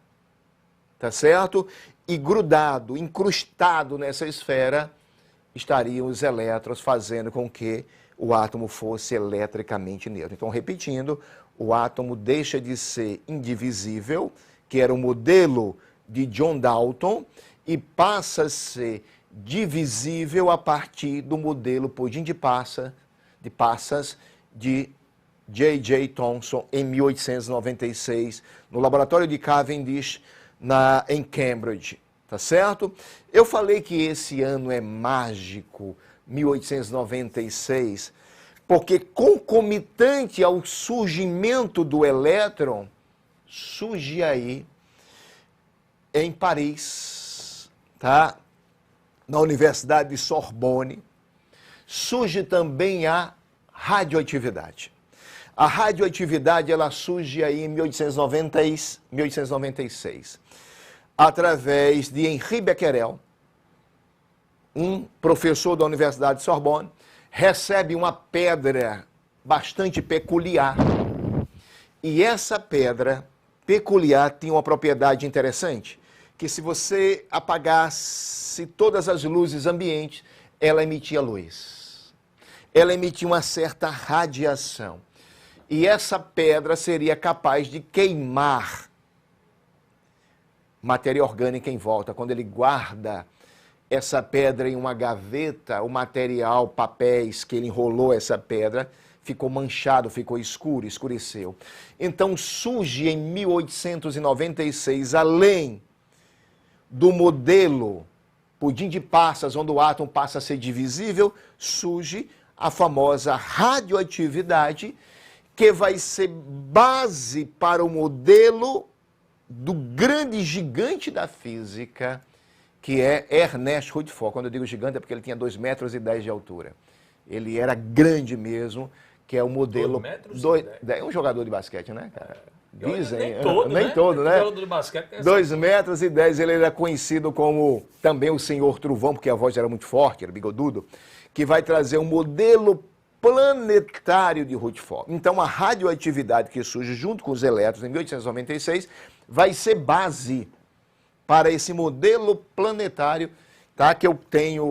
tá certo? E grudado, incrustado nessa esfera, estariam os elétrons, fazendo com que o átomo fosse eletricamente neutro. Então, repetindo, o átomo deixa de ser indivisível, que era o modelo de John Dalton, e passa a ser divisível a partir do modelo pudim de passas de J.J. Thomson em 1896, no laboratório de Cavendish, em Cambridge, tá certo? Eu falei que esse ano é mágico, 1896, porque concomitante ao surgimento do elétron, surge aí em Paris, tá? Na Universidade de Sorbonne, surge também a radioatividade. A radioatividade, ela surge aí em 1896, através de Henri Becquerel, um professor da Universidade de Sorbonne, recebe uma pedra bastante peculiar, e essa pedra peculiar tinha uma propriedade interessante, que se você apagasse todas as luzes ambientes, ela emitia luz. Ela emitia uma certa radiação. E essa pedra seria capaz de queimar matéria orgânica em volta. Quando ele guarda essa pedra em uma gaveta, o material, papéis que ele enrolou essa pedra, ficou manchado, ficou escuro, escureceu. Então surge em 1896, além do modelo pudim de passas, onde o átomo passa a ser divisível, surge a famosa radioatividade, que vai ser base para o modelo do grande gigante da física, que é Ernest Rutherford. Quando eu digo gigante é porque ele tinha 2,10 metros de altura. Ele era grande mesmo, que é o modelo... 2,10 metros? É um jogador de basquete, né, cara? Dizem, nem todo, nem né? todo, né? Jogador de basquete tem 2,10 metros, ele era conhecido como também o Senhor Trovão, porque a voz era muito forte, era bigodudo, que vai trazer um modelo planetário de Rutherford. Então, a radioatividade que surge junto com os elétrons em 1896 vai ser base para esse modelo planetário, tá? Que eu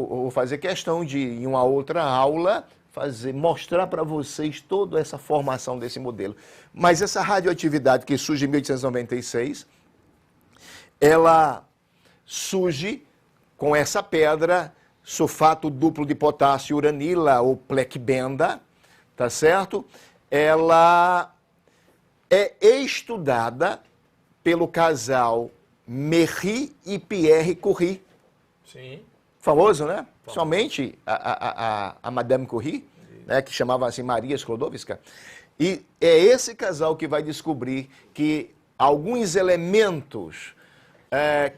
vou fazer questão de, em uma outra aula, mostrar para vocês toda essa formação desse modelo. Mas essa radioatividade que surge em 1896, ela surge com essa pedra, sulfato duplo de potássio uranila, ou plequibenda, tá certo? Ela é estudada pelo casal Méry e Pierre Curie. Sim. Famoso, né? Somente a Madame Curie, né, que chamava assim Maria Sklodowska. E é esse casal que vai descobrir que alguns elementos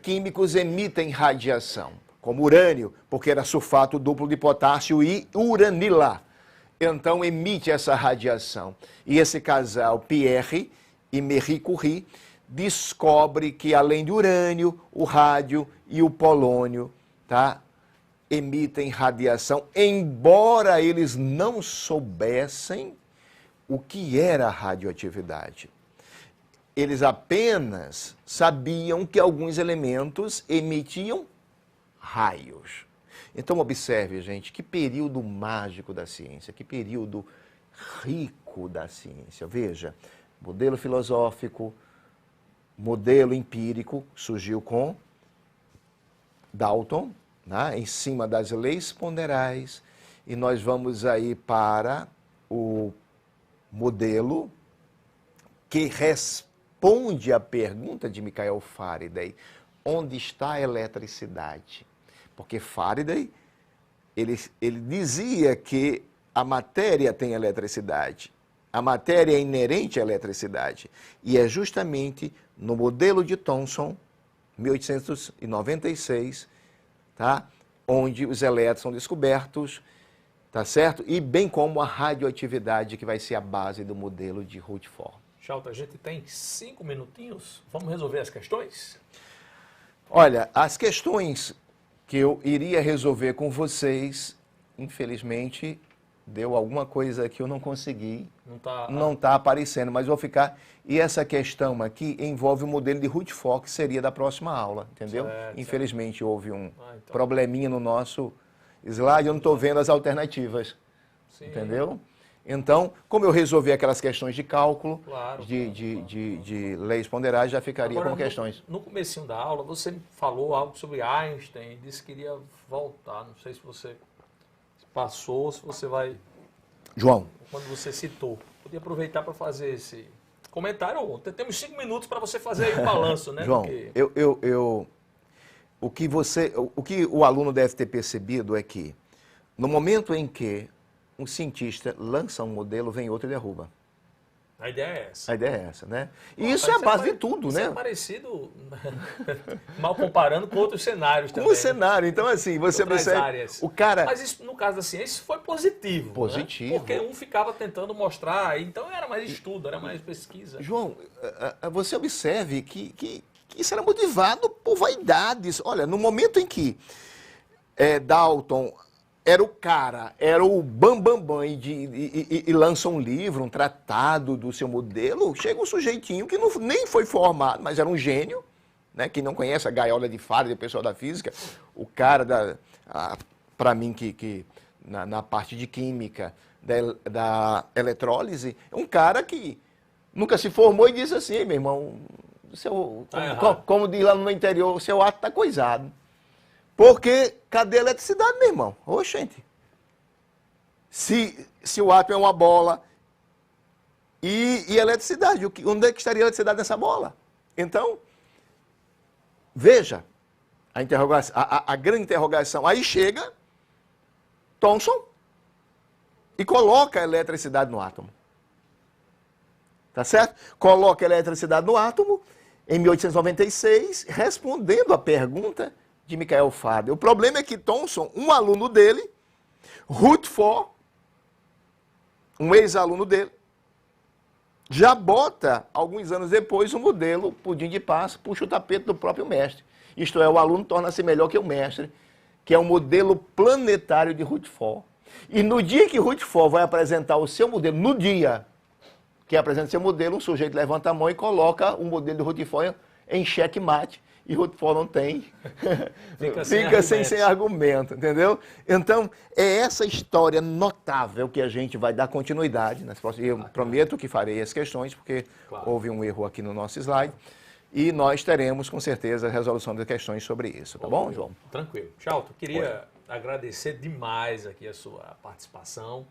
químicos emitem radiação, como urânio, porque era sulfato duplo de potássio e uranila. Então emite essa radiação. E esse casal, Pierre e Marie Curie, descobre que além do urânio, o rádio e o polônio, tá, emitem radiação, embora eles não soubessem o que era a radioatividade. Eles apenas sabiam que alguns elementos emitiam raios. Então observe, gente, que período mágico da ciência, que período rico da ciência. Veja, modelo filosófico, modelo empírico, surgiu com Dalton, né, em cima das leis ponderais, e nós vamos aí para o modelo que responde à pergunta de Michael Faraday, onde está a eletricidade? Porque Faraday, ele dizia que a matéria tem eletricidade, a matéria é inerente à eletricidade, e é justamente no modelo de Thomson, 1896, tá? Onde os elétrons são descobertos, tá certo? E bem como a radioatividade, que vai ser a base do modelo de Rutherford. Chalta, a gente tem 5 minutinhos. Vamos resolver as questões? Olha, as questões que eu iria resolver com vocês, infelizmente, deu alguma coisa que eu não consegui. Não está aparecendo, mas vou ficar... E essa questão aqui envolve o modelo de Rutherford, que seria da próxima aula, entendeu? Certo, infelizmente houve um probleminha no nosso slide, eu não estou vendo as alternativas, sim, entendeu? Então, como eu resolvi aquelas questões de cálculo, claro, de leis ponderais, já ficaria como questões. No comecinho da aula, você falou algo sobre Einstein, disse que iria voltar, não sei se você passou, se você vai... João. Quando você citou, podia aproveitar para fazer esse comentário. Temos 5 minutos para você fazer aí o balanço, né? João, porque... o que o aluno deve ter percebido é que, no momento em que um cientista lança um modelo, vem outro e derruba. A ideia é essa. A ideia é essa, né? E isso é a base de tudo, né? Isso é parecido, mal comparando com outros cenários também. Com o cenário. Então, assim, você percebe... O cara... Mas isso, no caso da ciência, isso foi positivo. Positivo. Né? Porque um ficava tentando mostrar, então era mais estudo, era mais pesquisa. João, você observe que isso era motivado por vaidades. Olha, no momento em que Dalton... era o cara, era o bambambam e lança um livro, um tratado do seu modelo, chega um sujeitinho que nem foi formado, mas era um gênio, né? Quem não conhece a gaiola de Faraday, o pessoal da física, o cara, para mim, que na parte de química, da eletrólise, um cara que nunca se formou e disse assim, meu irmão, como diz lá no meu interior, o seu ato está coisado. Porque cadê a eletricidade, meu irmão? Oxente. Se o átomo é uma bola e a eletricidade, onde é que estaria a eletricidade nessa bola? Então, veja a grande interrogação. Aí chega Thomson e coloca a eletricidade no átomo. Tá certo? Coloca a eletricidade no átomo em 1896, respondendo a pergunta de Michael Faraday. O problema é que Thomson, um aluno dele, Rutherford, um ex-aluno dele, já bota, alguns anos depois, o modelo pudim de passa, puxa o tapete do próprio mestre. Isto é, o aluno torna-se melhor que o mestre, que é o modelo planetário de Rutherford. E no dia que Rutherford vai apresentar o seu modelo, no dia que apresenta o seu modelo, um sujeito levanta a mão e coloca o modelo de Rutherford em xeque-mate. E Rutherford não tem, fica sem argumento, entendeu? Então, é essa história notável que a gente vai dar continuidade. Eu prometo que farei as questões, porque houve um erro aqui no nosso slide. E nós teremos, com certeza, a resolução das questões sobre isso. Tá bom, João? Tranquilo. Chalto, queria agradecer demais aqui a sua participação.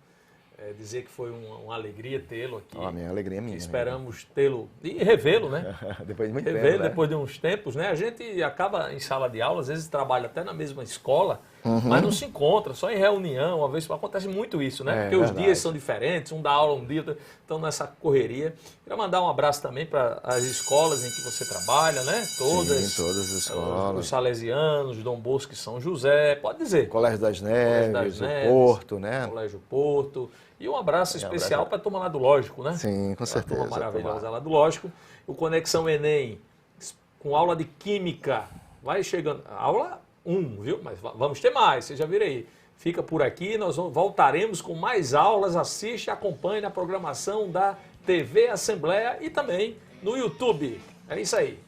Dizer que foi uma alegria tê-lo aqui. A minha alegria é minha. Esperamos tê-lo e revê-lo, né? Depois de muito tempo, né? Depois de uns tempos, né? A gente acaba em sala de aula, às vezes trabalha até na mesma escola, mas não se encontra, só em reunião, uma vez acontece muito isso, né? Porque os dias são diferentes, um dá aula um dia, estão nessa correria. Queria mandar um abraço também para as escolas em que você trabalha, né? Todas. Sim, todas as escolas. Os salesianos, Dom Bosco e São José, pode dizer. Colégio das Neves, o Porto, né? Colégio Porto. E um abraço especial para a turma lá do Lógico, né? Sim, com certeza. Uma turma maravilhosa lá do Lógico. O Conexão Enem, com aula de Química, vai chegando. Aula 1, viu? Mas vamos ter mais, você já viram aí. Fica por aqui, nós voltaremos com mais aulas. Assiste, acompanhe a programação da TV Assembleia e também no YouTube. É isso aí.